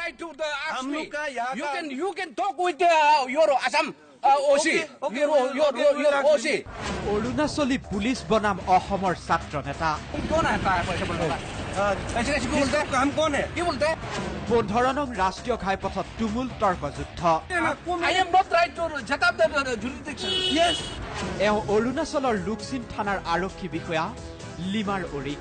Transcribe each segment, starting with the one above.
right to ask हम me. लोग का यहाँ का- You can talk with your Assam OC. Okay, Your OC. Arunachali police বনাম অসমৰ ছাত্ৰ নেতা कौन है पैसे बोलने वाला? ऐसे कैसे क्यों बोलते हैं? हम कौन है? क्यों बोलते हैं? 15 নং ৰাষ্ট্ৰীয় ঘাইপথত তুমুল তৰ্কযুদ্ধ I am not right to set up the jurisdiction. Yes. এওঁ অৰুণাচলৰ লুকচিন থানাৰ আৰক্ষী বিষয়া লিমাৰ অৰিক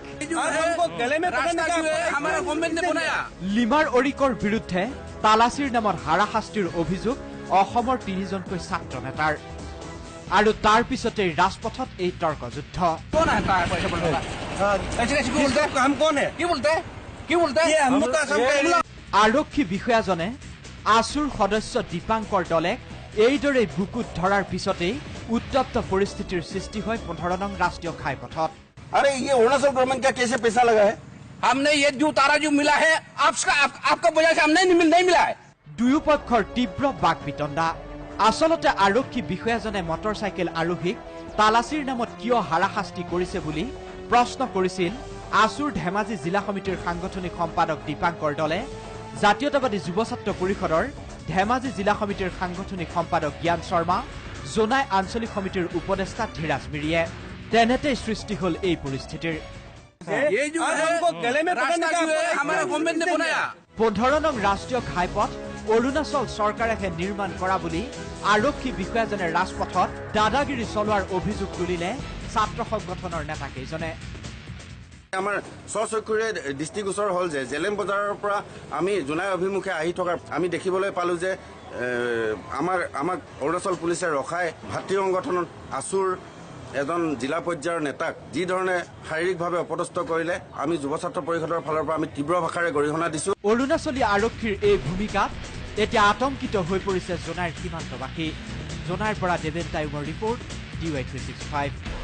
हमको गले में पकड़ने रास्ता का जो है हमारा गवर्नमेंट ने बनाया. লিমাৰ অৰিকৰ বিৰুদ্ধে তালাচীৰ নামত হাৰাশাস্তিৰ অভিযোগ অসমৰ 3জনকৈ ছাত্ৰ নেতাৰ আৰু তাৰ পিছতেই ৰাজপথত এই তৰ্কযুদ্ধ कौन है पैसे बोलने वाला? ऐसे कैसे क्यों बोलते हैं? हम कौन है? क्यों बोलते हैं? क्यों बोलते ये हैं? हम लोग का असम का एरिया। আৰক্ষী বিষয়াজনে আছুৰ সদস্য দীপাংকৰ দলে এইদৰেই বুকুত ধৰাৰ পিছতেই উত্তপ্ত পৰিস্থিতিৰ সৃষ্টি হয় 15 নং ৰাষ্ট্ৰীয় ঘাইপথত अरे ये अरुणाचल गवर्नमेंट का कैसे पैसा लगा है? हमने ये जो तारा जो मिला है आपका वजह से हमने नहीं मिला है. দুয়োপক্ষৰ তীব্ৰ বাকবিতণ্ডা আচলতে আৰক্ষী বিষয়াজনে মটৰচাইকেল আৰোহীক তালাচীৰ নামত কিয় হাৰাশাস্তি কৰিছে বুলি প্ৰশ্ন কৰিছিল আছুৰ ধেমাজি জিলা সমিতিৰ সাংগঠনিক সম্পাদক দীপাংকৰ দলে জাতীয়তাবাদী যুৱ ছাত্ৰ পৰিষদৰ ধেমাজি জিলা সমিতিৰ সাংগঠনিক সম্পাদক জ্ঞান শৰ্মা জোনাই আঞ্চলিক সমিতিৰ উপদেষ্টা ধীৰাজ মিৰিয়ে তেনেতেই সৃষ্টি হল এই পৰিস্থিতিৰ ये जो और है हमको गले में पकड़ने रास्ता का जो है हमारा गवर्नमेंट ने बनाया. 15 নং ৰাষ্ট্ৰীয় ঘাইপথ অৰুণাচল চৰকাৰেহে নিৰ্মাণ কৰা বুলি আৰক্ষী বিষয়াজনে ৰাজপথত দাদাগিৰি চলোৱাৰ অভিযোগ তুলিলে ছাত্ৰ সংগঠনৰ নেতাকেইজনে আমাৰ স্বচক্ষুৰে দৃষ্টিগোচৰ হ'ল যে জেলেম বজাৰৰ পৰা আমি জোনাই অভিমুখে আহি থকা আমি দেখিবলৈ পালোঁ যে আমাক অৰুণাচল পুলিচে ৰখাই ভাতৃ সংগঠন আছুৰ এজন জিলা পৰ্যায়ৰ নেতাক যি ধৰণে শাৰীৰিকভাৱে অপদস্থ কৰিলে আমি যুৱ ছাত্ৰ পৰিষদৰ ফালৰ পৰা আমি তীব্ৰ ভাষাৰে গৰিহণা দিছোঁ অৰুণাচলী আৰক্ষীৰ এই ভূমিকাত এতিয়া আতংকিত হৈ পৰিছে জোনাইৰ সীমান্তবাসী জোনাইৰ পৰা দেৱেন টাইমৰ ৰিপৰ্ট DY365